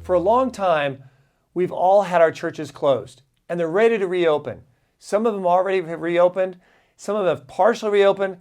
for a long time, we've all had our churches closed, and they're ready to reopen. Some of them already have reopened. Some of them have partially reopened.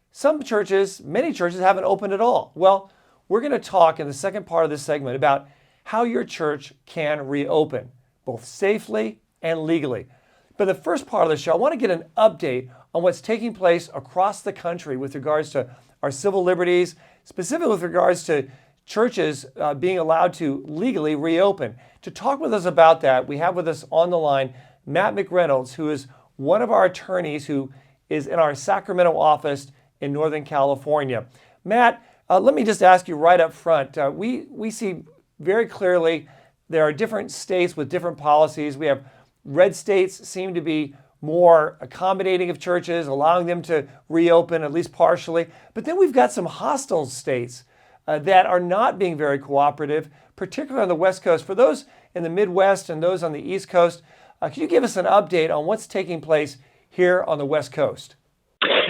Some churches, many churches, haven't opened at all. Well, we're going to talk in the second part of this segment about how your church can reopen, both safely and legally. But the first part of the show, I want to get an update on what's taking place across the country with regards to our civil liberties, specifically with regards to churches being allowed to legally reopen. To talk with us about that, we have with us on the line Matt McReynolds, who is one of our attorneys who is in our Sacramento office in Northern California. Matt, let me just ask you right up front. We see very clearly there are different states with different policies. We have red states seem to be more accommodating of churches, allowing them to reopen at least partially. But then we've got some hostile states that are not being very cooperative, particularly on the West Coast. For those in the Midwest and those on the East Coast, can you give us an update on what's taking place here on the West Coast?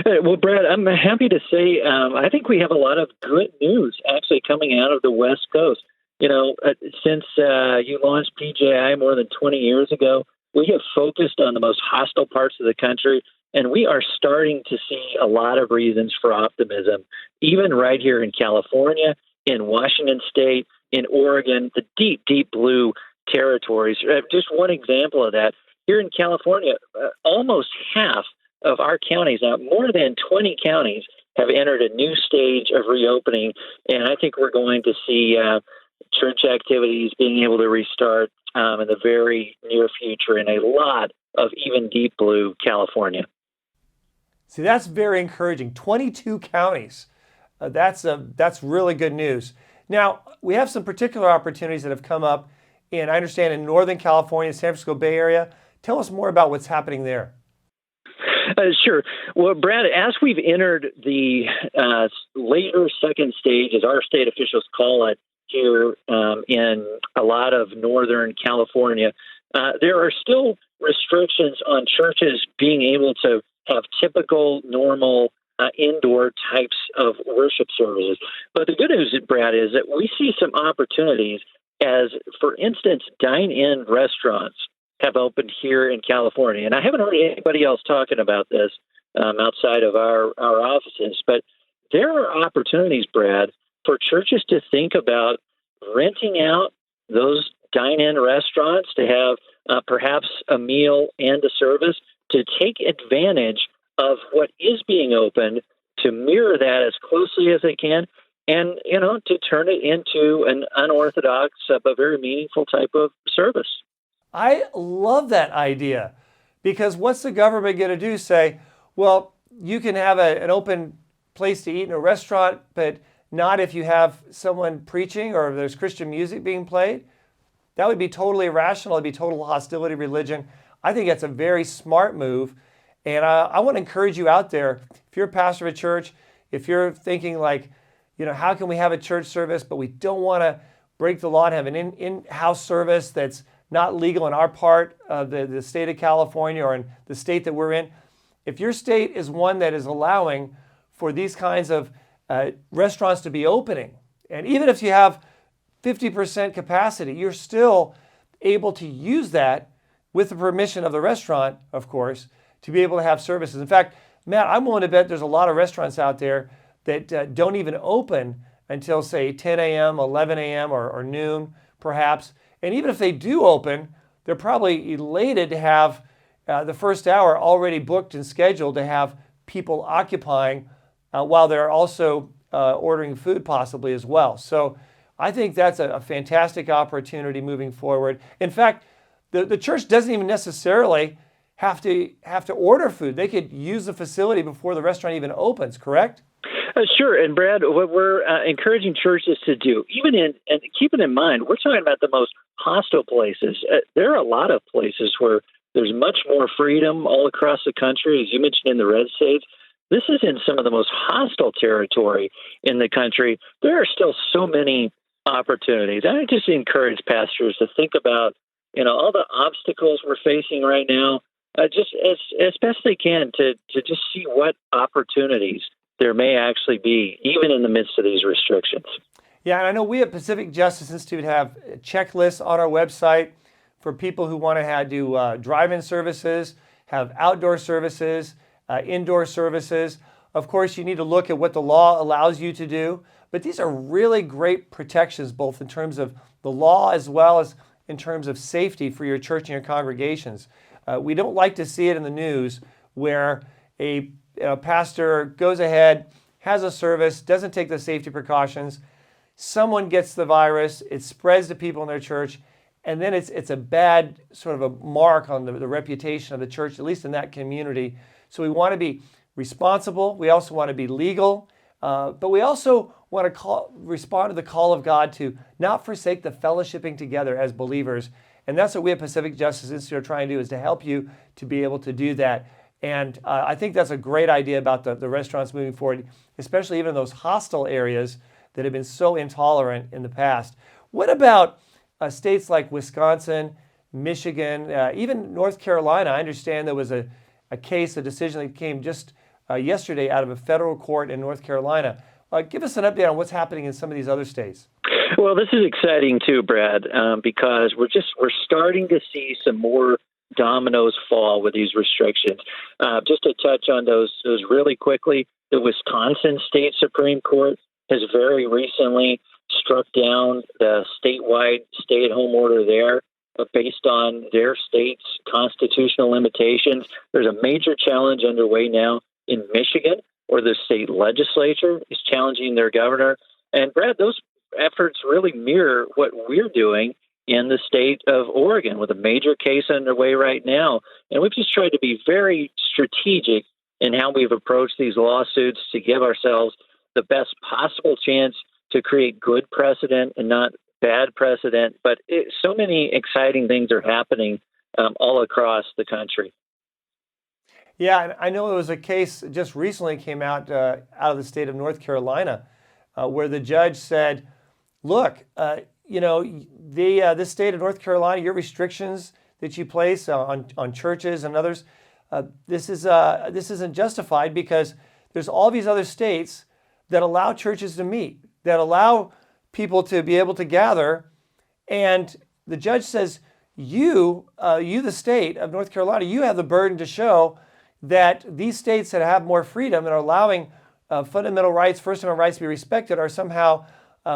Well, Brad, I'm happy to say I think we have a lot of good news actually coming out of the West Coast. You know, since you launched PJI more than 20 years ago, we have focused on the most hostile parts of the country, and we are starting to see a lot of reasons for optimism, even right here in California, in Washington State, in Oregon, the deep, deep blue territories. Just one example of that, here in California, almost half of our counties, more than 20 counties, have entered a new stage of reopening, and I think we're going to see church activities being able to restart in the very near future in a lot of even deep blue California. See, that's very encouraging. 22 counties. That's really good news. Now, we have some particular opportunities that have come up in, I understand, in Northern California, San Francisco Bay Area. Tell us more about what's happening there. Sure. Well, Brad, as we've entered the later second stage, as our state officials call it, here in a lot of Northern California, there are still restrictions on churches being able to have typical, normal, indoor types of worship services. But the good news, Brad, is that we see some opportunities as, for instance, dine-in restaurants have opened here in California. And I haven't heard anybody else talking about this outside of our offices, but there are opportunities, Brad, for churches to think about renting out those dine-in restaurants to have perhaps a meal and a service, to take advantage of what is being opened, to mirror that as closely as they can, and, you know, to turn it into an unorthodox but very meaningful type of service. I love that idea, because what's the government going to do? Say, well, you can have an open place to eat in a restaurant, but not if you have someone preaching or if there's Christian music being played? That would be totally irrational. It'd be total hostility to religion. I think that's a very smart move. And I want to encourage you out there, if you're a pastor of a church, if you're thinking like, you know, how can we have a church service, but we don't want to break the law and have an in-house service that's not legal in our part of the state of California or in the state that we're in. If your state is one that is allowing for these kinds of restaurants to be opening, and even if you have 50% capacity, you're still able to use that with the permission of the restaurant, of course, to be able to have services. In fact, Matt, I'm willing to bet there's a lot of restaurants out there that don't even open until, say, 10 a.m., 11 a.m., or noon, perhaps. And even if they do open, they're probably elated to have the first hour already booked and scheduled to have people occupying while they're also ordering food possibly as well. So I think that's a fantastic opportunity moving forward. In fact, the church doesn't even necessarily have to order food. They could use the facility before the restaurant even opens, correct? Sure. And Brad, what we're encouraging churches to do, and keeping in mind, we're talking about the most hostile places. There are a lot of places where there's much more freedom all across the country, as you mentioned in the red states. This is in some of the most hostile territory in the country. There are still so many opportunities. I just encourage pastors to think about, all the obstacles we're facing right now, just as best they can to just see what opportunities there may actually be, even in the midst of these restrictions. Yeah, and I know we at Pacific Justice Institute have checklists on our website for people who want to do drive-in services, have outdoor services, indoor services. Of course, you need to look at what the law allows you to do, but these are really great protections, both in terms of the law as well as in terms of safety for your church and your congregations. We don't like to see it in the news where a pastor goes ahead, has a service, doesn't take the safety precautions, someone gets the virus, it spreads to people in their church, and then it's a bad sort of a mark on the reputation of the church, at least in that community. So we want to be responsible. We also want to be legal, but we also want to respond to the call of God to not forsake the fellowshipping together as believers. And that's what we at Pacific Justice Institute are trying to do, is to help you to be able to do that. And I think that's a great idea about the restaurants moving forward, especially even in those hostile areas that have been so intolerant in the past. What about states like Wisconsin, Michigan, even North Carolina? I understand there was a decision that came just yesterday out of a federal court in North Carolina. Give us an update on what's happening in some of these other states. Well, this is exciting too, Brad, because we're starting to see some more dominoes fall with these restrictions. Just to touch on those really quickly, the Wisconsin State Supreme Court has very recently struck down the statewide stay-at-home order there based on their state's constitutional limitations. There's a major challenge underway now in Michigan, where the state legislature is challenging their governor. And Brad, those efforts really mirror what we're doing in the state of Oregon with a major case underway right now. And we've just tried to be very strategic in how we've approached these lawsuits to give ourselves the best possible chance to create good precedent and not bad precedent. But so many exciting things are happening all across the country. Yeah, and I know there was a case just recently came out of the state of North Carolina where the judge said, look, this state of North Carolina, your restrictions that you place on churches and others, this isn't justified because there's all these other states that allow churches to meet, that allow people to be able to gather. And the judge says, you, the state of North Carolina, you have the burden to show that these states that have more freedom and are allowing fundamental rights, First Amendment rights to be respected, are somehow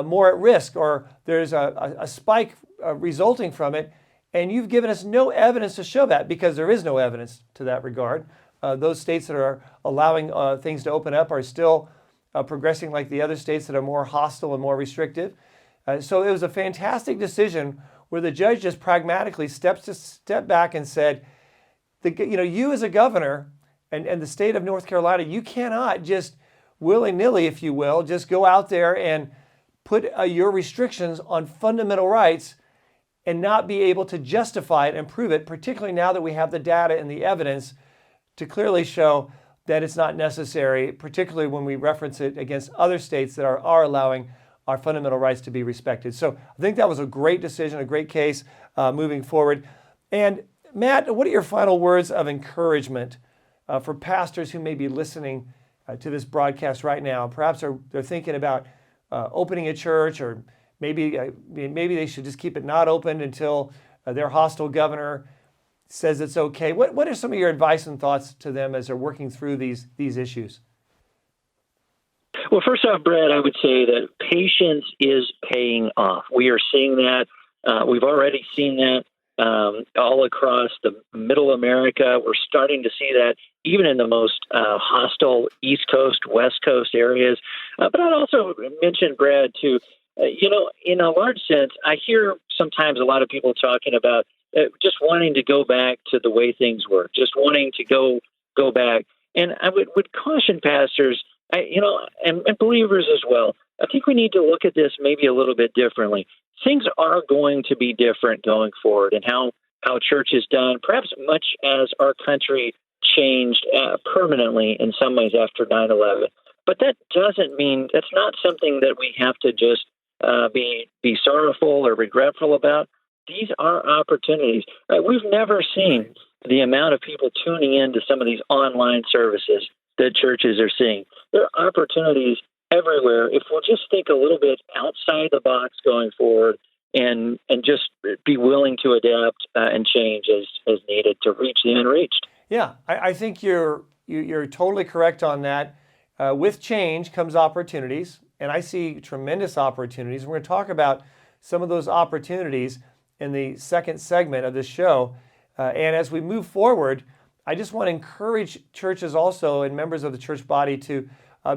more at risk, or there's a spike resulting from it. And you've given us no evidence to show that, because there is no evidence to that regard. Those states that are allowing things to open up are still progressing like the other states that are more hostile and more restrictive. So it was a fantastic decision where the judge just pragmatically stepped back and said, you as a governor and the state of North Carolina, you cannot just willy-nilly, if you will, just go out there and put your restrictions on fundamental rights and not be able to justify it and prove it, particularly now that we have the data and the evidence to clearly show that it's not necessary, particularly when we reference it against other states that are allowing our fundamental rights to be respected. So I think that was a great decision, a great case moving forward. And Matt, what are your final words of encouragement for pastors who may be listening to this broadcast right now? Perhaps they're thinking about opening a church, or maybe they should just keep it not open until their hostile governor says it's okay. What are some of your advice and thoughts to them as they're working through these issues? Well, first off, Brad, I would say that patience is paying off. We are seeing that. We've already seen that all across the Middle America. We're starting to see that even in the most hostile East Coast, West Coast areas. But I'd also mention, Brad, too, in a large sense, I hear sometimes a lot of people talking about just wanting to go back to the way things were, just wanting to go back. And I would caution pastors, and believers as well. I think we need to look at this maybe a little bit differently. Things are going to be different going forward, and how church is done, perhaps much as our country changed permanently in some ways after 9/11. But that doesn't mean, that's not something that we have to just be sorrowful or regretful about. These are opportunities. We've never seen the amount of people tuning in to some of these online services that churches are seeing. There are opportunities everywhere if we'll just think a little bit outside the box going forward and just be willing to adapt and change as needed to reach the unreached. Yeah, I think you're totally correct on that. With change comes opportunities, and I see tremendous opportunities. We're going to talk about some of those opportunities in the second segment of this show. And as we move forward, I just want to encourage churches also and members of the church body to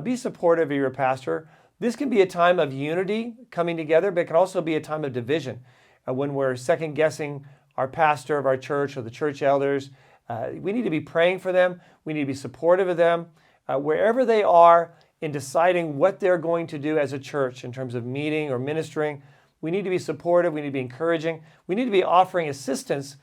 be supportive of your pastor. This can be a time of unity coming together, but it can also be a time of division when we're second guessing our pastor of our church or the church elders. We need to be praying for them. We need to be supportive of them wherever they are in deciding what they're going to do as a church in terms of meeting or ministering. We need to be supportive. We need to be encouraging. We need to be offering assistance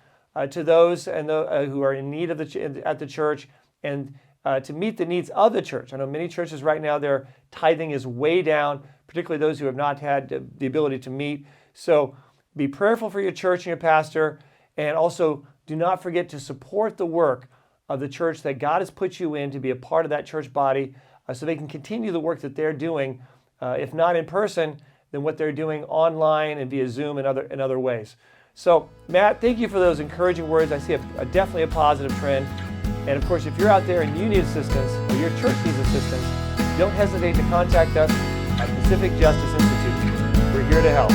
to those who are in need of at the church and to meet the needs of the church. I know many churches right now, their tithing is way down, particularly those who have not had the ability to meet. So be prayerful for your church and your pastor, and also do not forget to support the work of the church that God has put you in to be a part of that church body so they can continue the work that they're doing, if not in person, then what they're doing online and via Zoom and other ways. So, Matt, thank you for those encouraging words. I see definitely a positive trend. And of course, if you're out there and you need assistance, or your church needs assistance, don't hesitate to contact us at Pacific Justice Institute. We're here to help.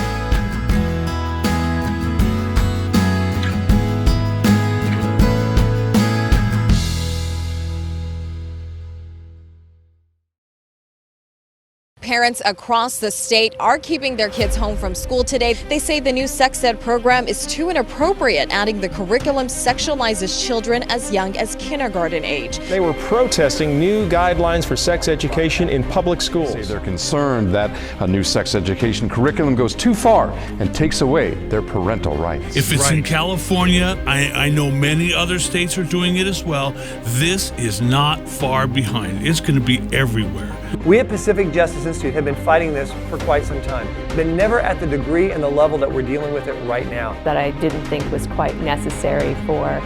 Parents across the state are keeping their kids home from school today. They say the new sex ed program is too inappropriate, adding the curriculum sexualizes children as young as kindergarten age. They were protesting new guidelines for sex education in public schools. They're concerned that a new sex education curriculum goes too far and takes away their parental rights. If it's in California, I know many other states are doing it as well. This is not far behind. It's going to be everywhere. We at Pacific Justice Institute have been fighting this for quite some time, but never at the degree and the level that we're dealing with it right now. That I didn't think was quite necessary for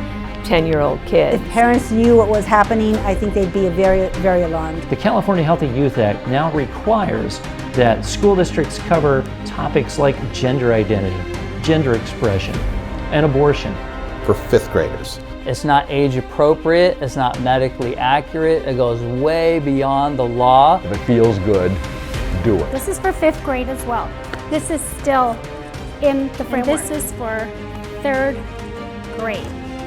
10-year-old kids. If parents knew what was happening, I think they'd be very, very alarmed. The California Healthy Youth Act now requires that school districts cover topics like gender identity, gender expression, and abortion. For fifth graders. It's not age appropriate, it's not medically accurate, it goes way beyond the law. If it feels good, do it. This is for fifth grade as well. This is still in the framework. This is for third grade.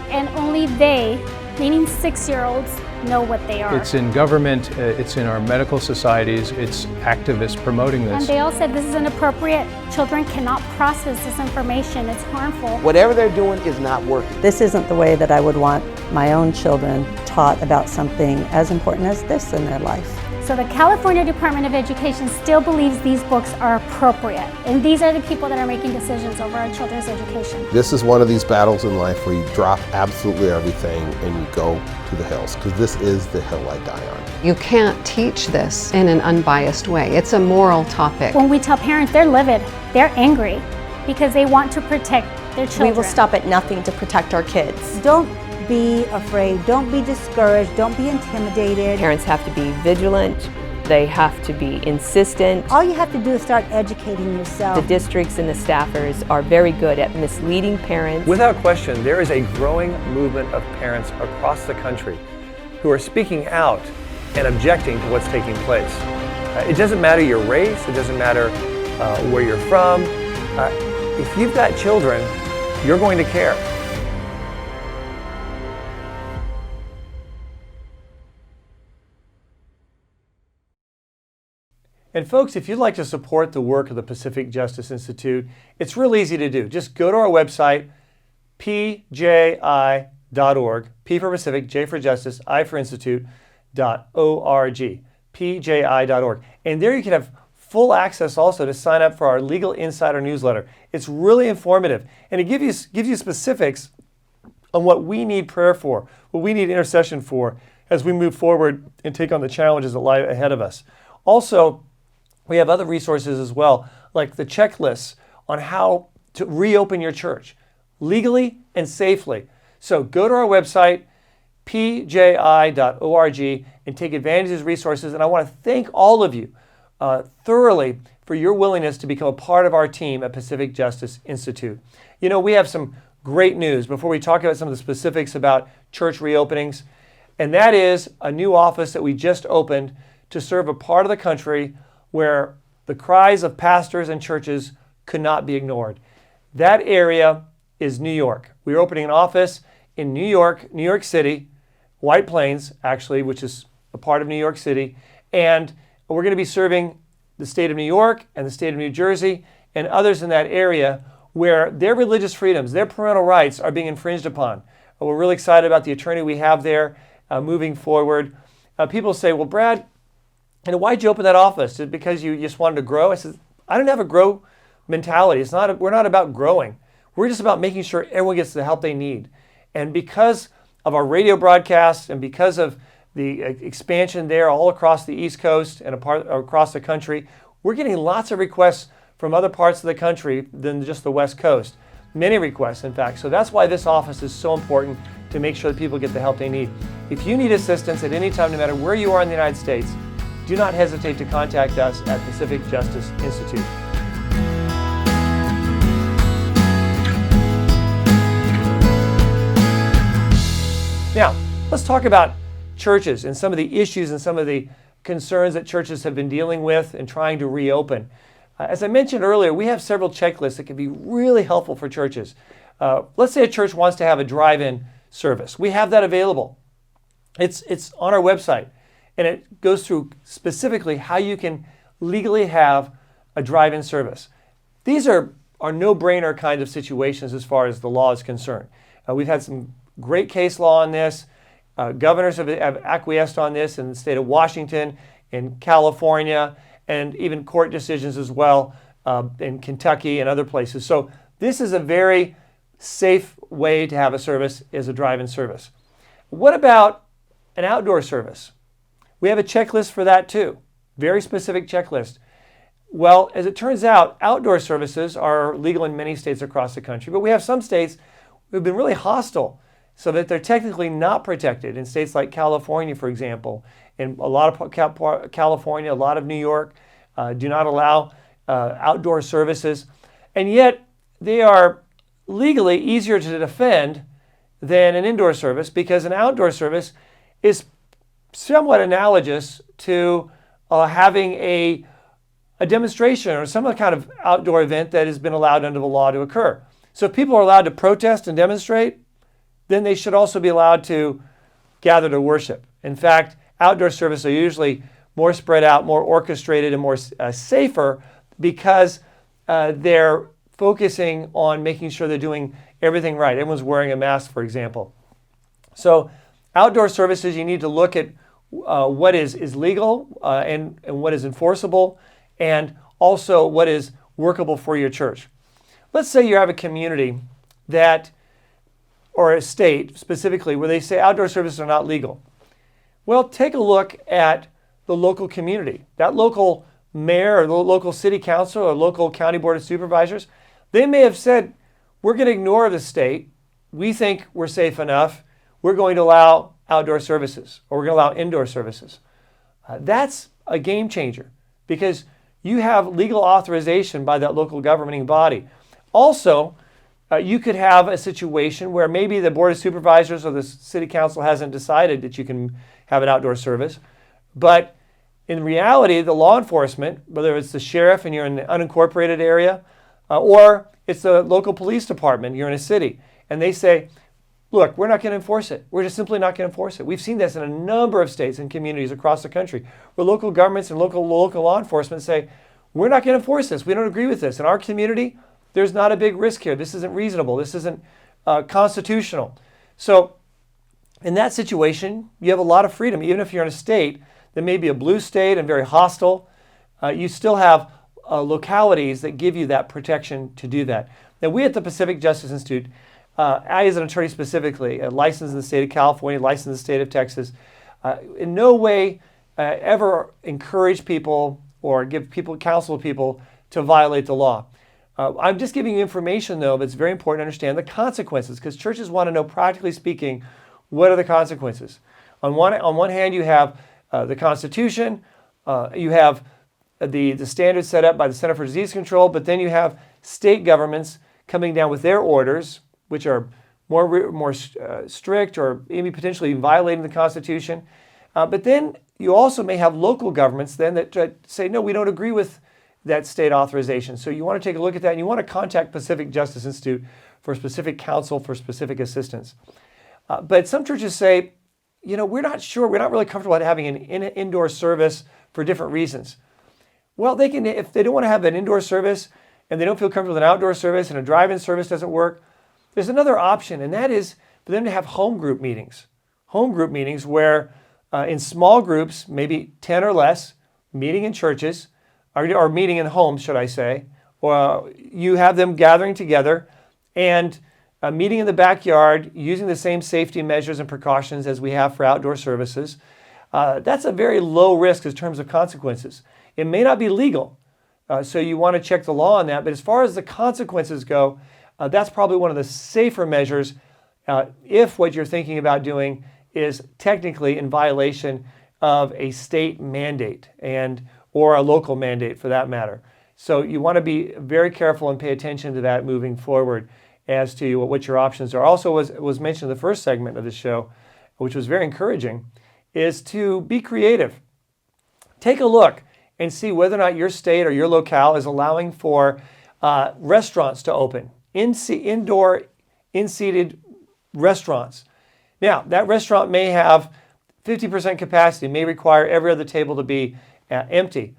And only they, meaning 6-year-olds, know what they are. It's in government, it's in our medical societies, it's activists promoting this. And they all said this is inappropriate. Children cannot process this information. It's harmful. Whatever they're doing is not working. This isn't the way that I would want my own children taught about something as important as this in their life. So the California Department of Education still believes these books are appropriate. And these are the people that are making decisions over our children's education. This is one of these battles in life where you drop absolutely everything and you go to the hills, because this is the hill I die on. You can't teach this in an unbiased way. It's a moral topic. When we tell parents, they're livid, they're angry, because they want to protect their children. We will stop at nothing to protect our kids. Don't be afraid, don't be discouraged, don't be intimidated. Parents have to be vigilant, they have to be insistent. All you have to do is start educating yourself. The districts and the staffers are very good at misleading parents. Without question, there is a growing movement of parents across the country who are speaking out and objecting to what's taking place. It doesn't matter your race, it doesn't matter where you're from. If you've got children, you're going to care. And folks, if you'd like to support the work of the Pacific Justice Institute, it's real easy to do. Just go to our website, pji.org, P for Pacific, J for Justice, I for Institute, .org, pji.org. And there you can have full access also to sign up for our Legal Insider newsletter. It's really informative, and it gives you specifics on what we need prayer for, what we need intercession for as we move forward and take on the challenges that lie ahead of us. Also, we have other resources as well, like the checklists on how to reopen your church legally and safely. So go to our website, pji.org, and take advantage of these resources. And I want to thank all of you thoroughly for your willingness to become a part of our team at Pacific Justice Institute. You know, we have some great news before we talk about some of the specifics about church reopenings, and that is a new office that we just opened to serve a part of the country where the cries of pastors and churches could not be ignored. That area is New York. We're opening an office in New York City, White Plains, actually, which is a part of New York City, and we're going to be serving the state of New York and the state of New Jersey and others in that area where their religious freedoms, their parental rights are being infringed upon. We're really excited about the attorney we have there moving forward. People say, well, Brad, why'd you open that office? Is it because you just wanted to grow? I said, I don't have a grow mentality. We're not about growing. We're just about making sure everyone gets the help they need. And because of our radio broadcasts and because of the expansion there all across the East Coast and across the country, we're getting lots of requests from other parts of the country than just the West Coast. Many requests, in fact. So that's why this office is so important, to make sure that people get the help they need. If you need assistance at any time, no matter where you are in the United States, do not hesitate to contact us at Pacific Justice Institute. Now, let's talk about churches and some of the issues and some of the concerns that churches have been dealing with and trying to reopen. As I mentioned earlier, we have several checklists that can be really helpful for churches. Let's say a church wants to have a drive-in service. We have that available. It's on our website, and it goes through specifically how you can legally have a drive-in service. These are no-brainer kind of situations as far as the law is concerned. We've had some great case law on this. Governors have acquiesced on this in the state of Washington, in California, and even court decisions as well in Kentucky and other places. So this is a very safe way to have a service, is a drive-in service. What about an outdoor service? We have a checklist for that too, very specific checklist. Well, as it turns out, outdoor services are legal in many states across the country, but we have some states who have been really hostile so that they're technically not protected. In states like California, for example, in a lot of California, a lot of New York do not allow outdoor services, and yet they are legally easier to defend than an indoor service, because an outdoor service is somewhat analogous to having a demonstration or some kind of outdoor event that has been allowed under the law to occur. So if people are allowed to protest and demonstrate, then they should also be allowed to gather to worship. In fact, outdoor services are usually more spread out, more orchestrated, and more safer because they're focusing on making sure they're doing everything right. Everyone's wearing a mask, for example. So outdoor services, you need to look at what is legal and what is enforceable, and also what is workable for your church. Let's say you have a community that, or a state specifically, where they say outdoor services are not legal. Well, take a look at the local community. That local mayor or the local city council or local county board of supervisors, they may have said, we're going to ignore the state. We think we're safe enough. We're going to allow outdoor services, or we're going to allow indoor services. That's a game changer, because you have legal authorization by that local governing body. Also, you could have a situation where maybe the board of supervisors or the city council hasn't decided that you can have an outdoor service, but in reality, the law enforcement, whether it's the sheriff and you're in the unincorporated area, or it's the local police department, you're in a city, and they say, look, we're not going to enforce it. We're just simply not going to enforce it. We've seen this in a number of states and communities across the country, where local governments and local law enforcement say, we're not going to enforce this. We don't agree with this. In our community, there's not a big risk here. This isn't reasonable. This isn't constitutional. So in that situation, you have a lot of freedom. Even if you're in a state that may be a blue state and very hostile, you still have localities that give you that protection to do that. Now, we at the Pacific Justice Institute, I as an attorney specifically, licensed in the state of California, licensed in the state of Texas, in no way ever encourage people or counsel people to violate the law. I'm just giving you information, though, but it's very important to understand the consequences, because churches want to know, practically speaking, what are the consequences. On one hand, you have the Constitution, you have the standards set up by the Center for Disease Control, but then you have state governments coming down with their orders, which are more strict or maybe potentially violating the Constitution. But then you also may have local governments then that say, no, we don't agree with that state authorization. So you want to take a look at that, and you want to contact Pacific Justice Institute for specific counsel, for specific assistance. But some churches say, we're not sure, we're not really comfortable having an indoor service for different reasons. Well, they can, if they don't want to have an indoor service and they don't feel comfortable with an outdoor service and a drive-in service doesn't work, there's another option, and that is for them to have home group meetings. Home group meetings where in small groups, maybe 10 or less, meeting in churches, or meeting in homes, should I say, or you have them gathering together and meeting in the backyard using the same safety measures and precautions as we have for outdoor services. That's a very low risk in terms of consequences. It may not be legal, so you want to check the law on that, but as far as the consequences go, that's probably one of the safer measures if what you're thinking about doing is technically in violation of a state mandate or a local mandate for that matter. So you want to be very careful and pay attention to that moving forward as to what your options are. Also was mentioned in the first segment of the show, which was very encouraging, is to be creative. Take a look and see whether or not your state or your locale is allowing for restaurants to open, indoor, in-seated restaurants. Now, that restaurant may have 50% capacity, may require every other table to be empty.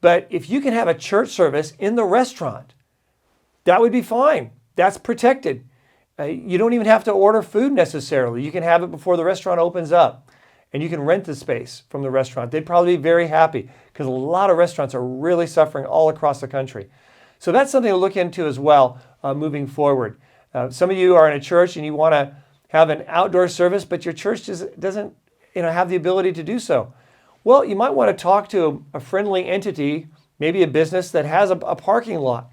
But if you can have a church service in the restaurant, that would be fine. That's protected. You don't even have to order food necessarily. You can have it before the restaurant opens up, and you can rent the space from the restaurant. They'd probably be very happy because a lot of restaurants are really suffering all across the country. So that's something to look into as well moving forward. Some of you are in a church and you want to have an outdoor service, but your church doesn't have the ability to do so. Well, you might want to talk to a friendly entity, maybe a business that has a parking lot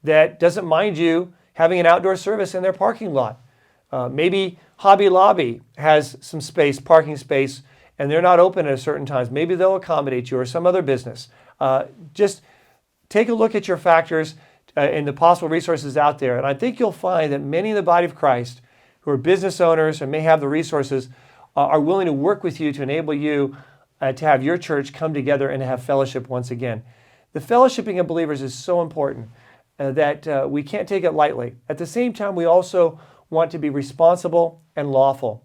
that doesn't mind you having an outdoor service in their parking lot. Maybe Hobby Lobby has some space, parking space, and they're not open at certain times. Maybe they'll accommodate you or some other business. Just take a look at your factors and the possible resources out there. And I think you'll find that many in the body of Christ who are business owners and may have the resources are willing to work with you to enable you to have your church come together and have fellowship once again. The fellowshipping of believers is so important that we can't take it lightly. At the same time, we also want to be responsible and lawful.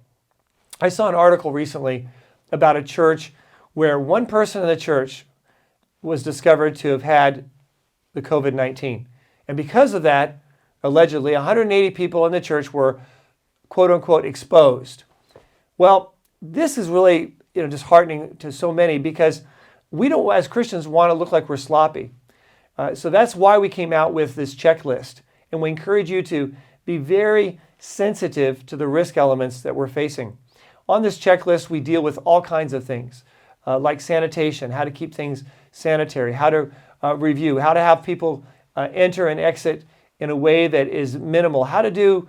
I saw an article recently about a church where one person in the church was discovered to have had the COVID-19. And because of that, allegedly, 180 people in the church were quote-unquote exposed. Well, this is really disheartening to so many because we don't, as Christians, want to look like we're sloppy. So that's why we came out with this checklist. And we encourage you to be very sensitive to the risk elements that we're facing. On this checklist, we deal with all kinds of things, like sanitation, how to keep things sanitary, how to review, how to have people enter and exit in a way that is minimal, how to do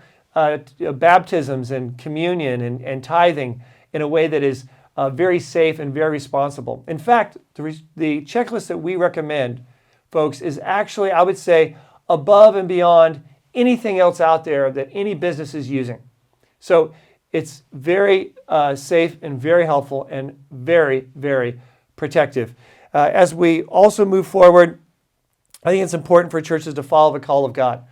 baptisms and communion and tithing in a way that is very safe and very responsible. In fact, the checklist that we recommend, folks, is actually, I would say, above and beyond anything else out there that any business is using. So it's very safe and very helpful and very, very protective. As we also move forward, I think it's important for churches to follow the call of God,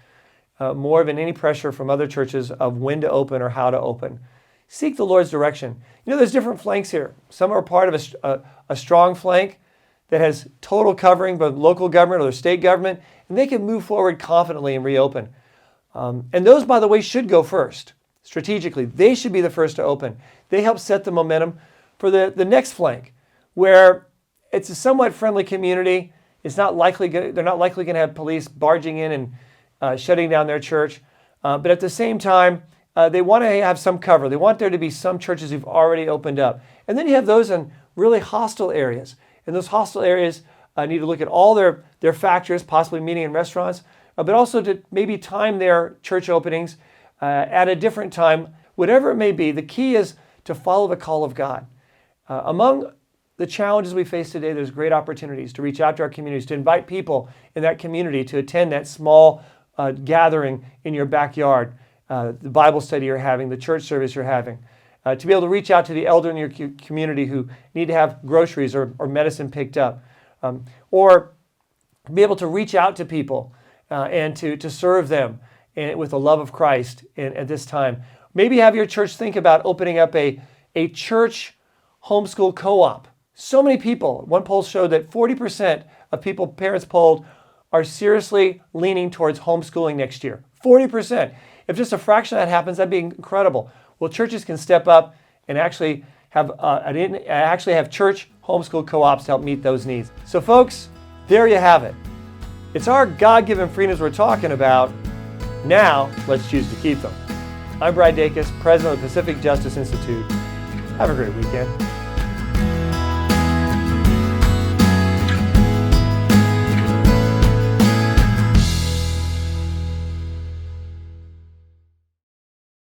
more than any pressure from other churches of when to open or how to open. Seek the Lord's direction. There's different flanks here. Some are part of a strong flank that has total covering by local government or the state government, and they can move forward confidently and reopen. And those, by the way, should go first. Strategically, they should be the first to open. They help set the momentum for the next flank, where it's a somewhat friendly community. They're not likely going to have police barging in and shutting down their church. But at the same time, they want to have some cover. They want there to be some churches who've already opened up. And then you have those in really hostile areas. And those hostile areas need to look at all their factors, possibly meeting in restaurants, but also to maybe time their church openings at a different time. Whatever it may be, the key is to follow the call of God. Among the challenges we face today, there's great opportunities to reach out to our communities, to invite people in that community to attend that small gathering in your backyard, the Bible study you're having, the church service you're having, to be able to reach out to the elder in your community who need to have groceries or medicine picked up, or be able to reach out to people and to serve them with the love of Christ at this time. Maybe have your church think about opening up a church homeschool co-op. So many people, one poll showed that 40% of parents polled, are seriously leaning towards homeschooling next year. 40%. If just a fraction of that happens, that'd be incredible. Well, churches can step up and actually have church homeschool co-ops to help meet those needs. So folks, there you have it. It's our God-given freedoms we're talking about. Now, let's choose to keep them. I'm Brad Dacus, President of the Pacific Justice Institute. Have a great weekend.